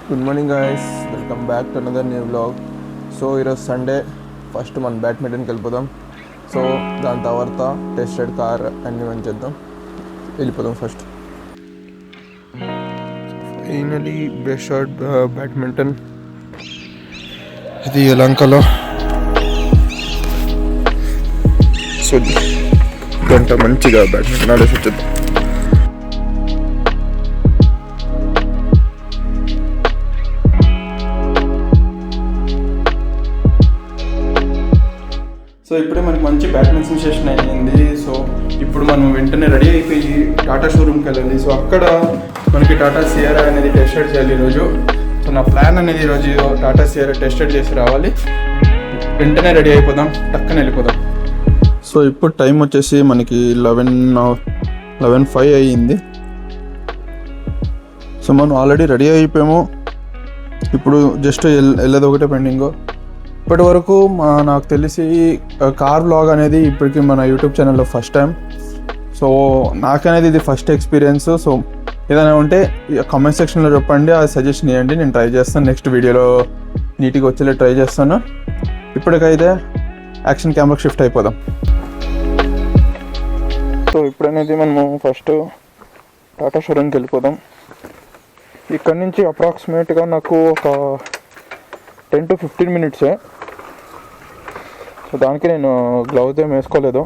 Good morning guys, welcome back to another new vlog. So ఈరోజు Sunday, first మనం బ్యాడ్మింటన్కి వెళ్ళిపోదాం. So దాని తర్వాత టెస్ట్ రైడ్ కార్ అన్నీ మనం చేద్దాం. వెళ్ళిపోదాం first. Finally best shot badminton. ఇది యలంకలో. సో గంట మంచిగా బ్యాడ్మింటన్ ఆడేసి వచ్చేద్దాం. సో ఇప్పుడే మనకి మంచి బ్యాడ్మింటన్ సెషన్ అయ్యింది. సో ఇప్పుడు మనం వెంటనే రెడీ అయిపోయి టాటా షోరూమ్కి వెళ్ళాలి. సో అక్కడ మనకి టాటా సియరా అనేది టెస్ట్ రైడ్ చేయాలి ఈరోజు. సో నా ప్లాన్ అనేది ఈరోజు టాటా సియరా టెస్ట్ రైడ్ చేసి రావాలి. వెంటనే రెడీ అయిపోదాం, టక్కన వెళ్ళిపోదాం. సో ఇప్పుడు టైం వచ్చేసి మనకి 11:05 అయ్యింది. సో మనం ఆల్రెడీ రెడీ అయిపోయాము. ఇప్పుడు జస్ట్ వెళ్ళేది ఒకటే పెండింగ్. ఇప్పటి వరకు నాకు తెలిసి కార్ బ్లాగ్ అనేది ఇప్పటికీ మన యూట్యూబ్ ఛానల్లో ఫస్ట్ టైం. సో నాకనేది ఇది ఫస్ట్ ఎక్స్పీరియన్స్. సో ఏదైనా ఉంటే కామెంట్ సెక్షన్లో చెప్పండి, అది సజెషన్ చేయండి, నేను ట్రై చేస్తాను. నెక్స్ట్ వీడియోలో నీట్గా వచ్చేలా ట్రై చేస్తాను. ఇప్పటికైతే యాక్షన్ కెమెరాకి షిఫ్ట్ అయిపోదాం. సో ఇప్పుడనేది మనము ఫస్ట్ టాటా షోరూమ్కి వెళ్ళిపోదాం. ఇక్కడ నుంచి అప్రాక్సిమేట్గా నాకు ఒక 10 to 15 minutes. సో దానికి నేను గ్లౌజ్ ఏం వేసుకోలేదు.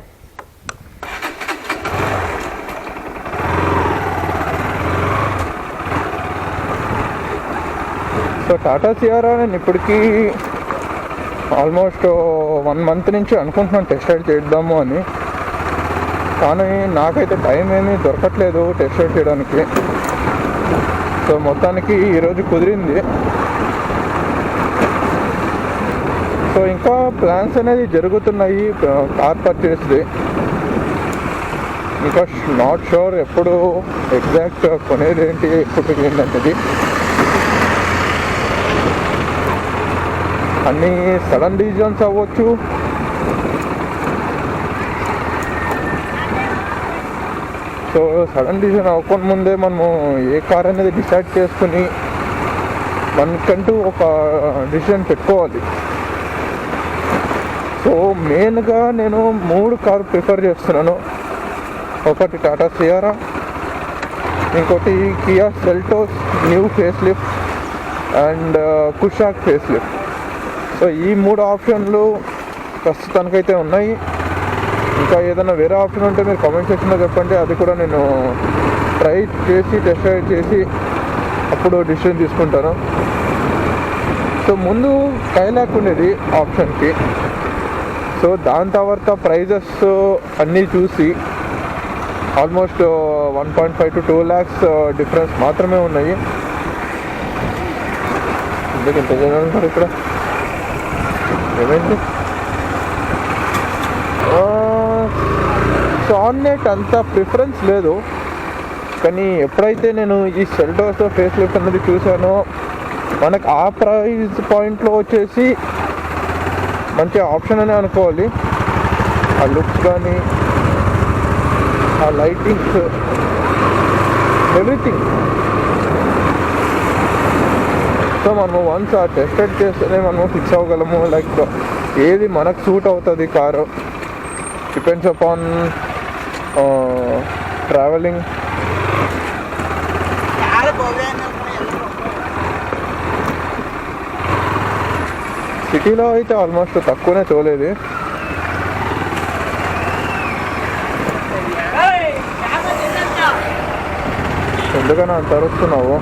సో టాటా సియరా నేను ఇప్పటికీ ఆల్మోస్ట్ 1 month నుంచి అనుకుంటున్నాను టెస్ట్ రైడ్ చేద్దాము అని. కానీ నాకైతే టైం ఏమీ దొరకట్లేదు టెస్ట్ రైడ్ చేయడానికి. సో మొత్తానికి ఈరోజు కుదిరింది. సో ఇంకా ప్లాన్స్ అనేది జరుగుతున్నాయి కార్ పర్చేస్ది. ఇంకా నాట్ షూర్ ఎప్పుడు ఎగ్జాక్ట్ కొనేది ఏంటి, ఎప్పుడు ఏంటంటది. అన్నీ సడన్ డిసిజన్స్ అవ్వచ్చు. సో సడన్ డిసిజన్ అవ్వకుండా ముందే మనము ఏ కార్ అనేది డిసైడ్ చేసుకుని మనకంటూ ఒక డిసిజన్ పెట్టుకోవాలి. సో మెయిన్గా నేను 3 కార్ ప్రిఫర్ చేస్తున్నాను. ఒకటి టాటా సియరా, ఇంకోటి Kia Seltos new face lift and Kushaq face lift. So ఈ 3 ఆప్షన్లు ప్రస్తుతానికైతే ఉన్నాయి. ఇంకా ఏదైనా వేరే ఆప్షన్ ఉంటే మీరు కామెంట్ సెక్షన్లో చెప్పండి, అది కూడా నేను ట్రై చేసి టెస్ట్ రైడ్ చేసి అప్పుడు డిసిషన్ తీసుకుంటాను. సో ముందు కైలాక్ ఉండేది ఆప్షన్కి. సో దాని తర్వాత ప్రైజెస్ అన్నీ చూసి ఆల్మోస్ట్ 1.5 to 2 lakhs డిఫరెన్స్ మాత్రమే ఉన్నాయి. ఇంతకు ఎంత జనాలు ఇక్కడ ఏమైంది? సాన్నెట్ అంత ప్రిఫరెన్స్ లేదు. కానీ ఎప్పుడైతే నేను ఈ సెల్టోస్ ఫేస్ లిఫ్ట్ అనేది చూసానో మనకు ఆ ప్రైస్ పాయింట్లో వచ్చేసి మంచి ఆప్షన్ అనే అనుకోవాలి. ఆ లుక్స్ కానీ, ఆ లైటింగ్స్, ఎవ్రీథింగ్. సో మనము వన్స్ ఆ టెస్టెడ్ చేస్తేనే మనము ఫిక్స్ అవ్వగలము. లైక్ ఏది మనకు సూట్ అవుతుంది కారు. Depends upon travelling. సిటీలో అయితే ఆల్మోస్ట్ తక్కువనే తోలేది. ఎందుకని అంత అరుస్తున్నావు?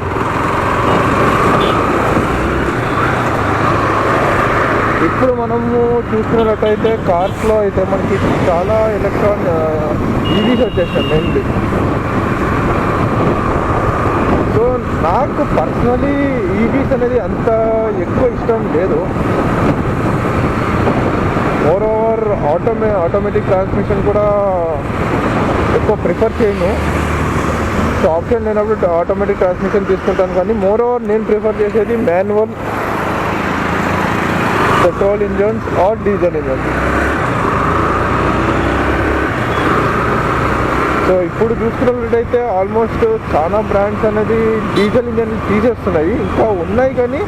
ఇప్పుడు మనము చూసుకున్నట్లయితే కార్స్లో అయితే మనకి చాలా ఈవీస్ వచ్చేసాయి మెయిన్లీ. సో నాకు పర్సనలీ ఈవీస్ అనేది అంత ఎక్కువ ఇష్టం లేదు. మోర్ ఓవర్ ఆటోమేటిక్ ట్రాన్స్మిషన్ కూడా ఎక్కువ ప్రిఫర్ చేయను. సో ఆప్షన్ లేనప్పుడు ఆటోమేటిక్ ట్రాన్స్మిషన్ తీసుకుంటాను. కానీ మోర్ ఓవర్ నేను ప్రిఫర్ చేసేది manual petrol engines or diesel engines. So ఇప్పుడు చూసుకున్నట్లయితే ఆల్మోస్ట్ చాలా బ్రాండ్స్ అనేది డీజిల్ ఇంజన్ తీసేస్తున్నాయి, ఇంకా ఉన్నాయి కానీ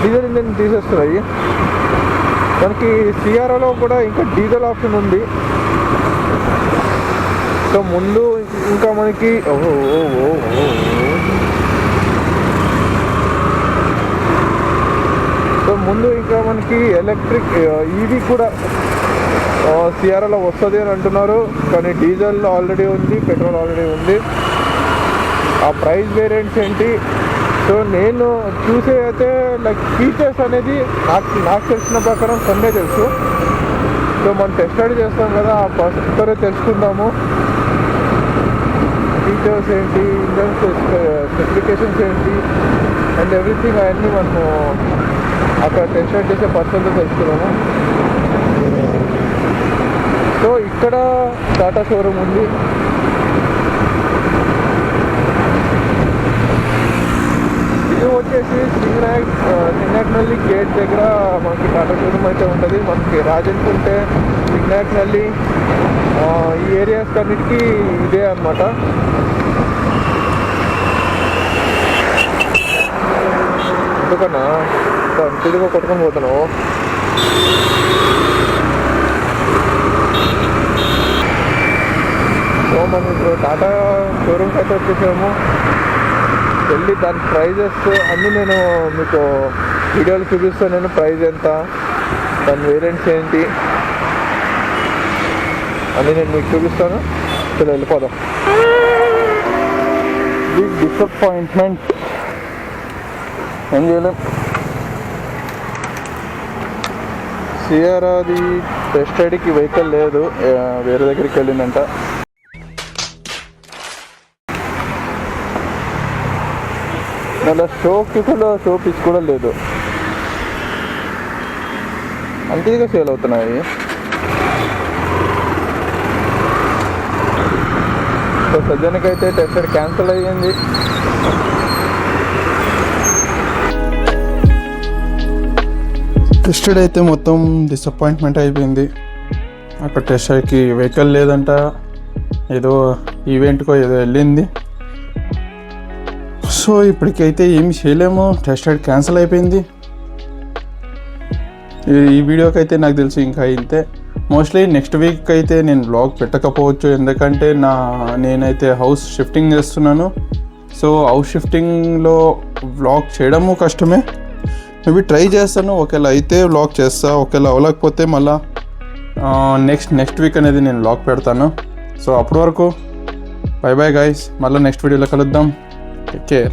డీజిల్ ఇంజన్ తీసేస్తున్నాయి. మనకి సిఆర్ఓలో కూడా ఇంకా డీజిల్ ఆప్షన్ ఉంది. సో ముందు ఇంకా మనకి సో ముందు ఇంకా మనకి ఎలక్ట్రిక్ ఈవీ కూడా సిఆర్ఓలో వస్తుంది అని అంటున్నారు, కానీ డీజిల్ ఆల్రెడీ ఉంది, పెట్రోల్ ఆల్రెడీ ఉంది. ఆ ప్రైస్ వేరియంట్స్ ఏంటి? సో నేను చూసే అయితే లైక్ ఫీచర్స్ అనేది నాకు తెలిసిన ప్రకారం కొన్నే తెలుసు. సో మనం టెస్ట్ రైడ్ చేస్తాం కదా, ఆ పర్సన్ తెలుసుకుందాము ఫీచర్స్ ఏంటి, ఇంజన్ స్పెసిఫికేషన్స్ ఏంటి అండ్ ఎవ్రీథింగ్ అవన్నీ మనము అక్కడ టెస్ట్ రైడ్ చేసే పర్సన్తో తెలుసుకున్నాము. సో ఇక్కడ టాటా షోరూమ్ ఉంది. ఇది వచ్చేసి సింగనాక్నల్లి గేట్ దగ్గర మనకి టాటా షోరూమ్ అయితే ఉంటుంది. మనకి రాజన్కుంటే సింగనాక్నల్లి ఈ ఏరియాస్ అన్నిటికీ ఇదే అన్నమాట. ఎందుకన్నా కంటిన్యూగా కొట్టుకొని పోతున్నావు? సో మనం ఇప్పుడు టాటా షోరూమ్కి అయితే వచ్చేసాము. వెళ్ళి దాని ప్రైజెస్ అన్నీ నేను మీకు వీడియోలు చూపిస్తాను. నేను ప్రైజ్ ఎంత, దాని వేరియంట్స్ ఏంటి అన్నీ నేను మీకు చూపిస్తాను. ఇలా వెళ్ళిపోదాం. బిగ్ డిసప్పాయింట్మెంట్, ఏం చేయలేం. సిఆర్ఆది టెస్ట్ రైడ్కి వెహికల్ లేదు, వేరే దగ్గరికి వెళ్ళిందంట. మళ్ళీ షో పిచ్ కూడా లేదు, అంతేగా సేల్ అవుతున్నాయి. సో సజ్జనకైతే టెస్ట్ రైడ్ క్యాన్సిల్ అయ్యింది. టెస్ట్ రైడ్ అయితే మొత్తం డిసప్పాయింట్మెంట్ అయిపోయింది. అక్కడ టెస్ట్ రైడ్కి వెహికల్ లేదంట, ఏదో ఈవెంట్కో ఏదో వెళ్ళింది. సో ఇప్పటికైతే ఏమి చేయలేము, టెస్ట్ రైడ్ క్యాన్సిల్ అయిపోయింది. ఈ వీడియోకి అయితే నాకు తెలిసి ఇంకా ఇంతే. మోస్ట్లీ నెక్స్ట్ వీక్ అయితే నేను వ్లాగ్ పెట్టకపోవచ్చు, ఎందుకంటే నేనైతే హౌస్ షిఫ్టింగ్ చేస్తున్నాను. సో హౌస్ షిఫ్టింగ్లో వ్లాగ్ చేయడము కష్టమే. మేబీ ట్రై చేస్తాను, ఒకవేళ అయితే వ్లాగ్ చేస్తా, ఒకవేళ అవ్వలేకపోతే మళ్ళీ నెక్స్ట్ వీక్ అనేది నేను వ్లాగ్ పెడతాను. సో అప్పటి వరకు బై బై గైస్, మళ్ళీ నెక్స్ట్ వీడియోలో కలుద్దాం. Take care.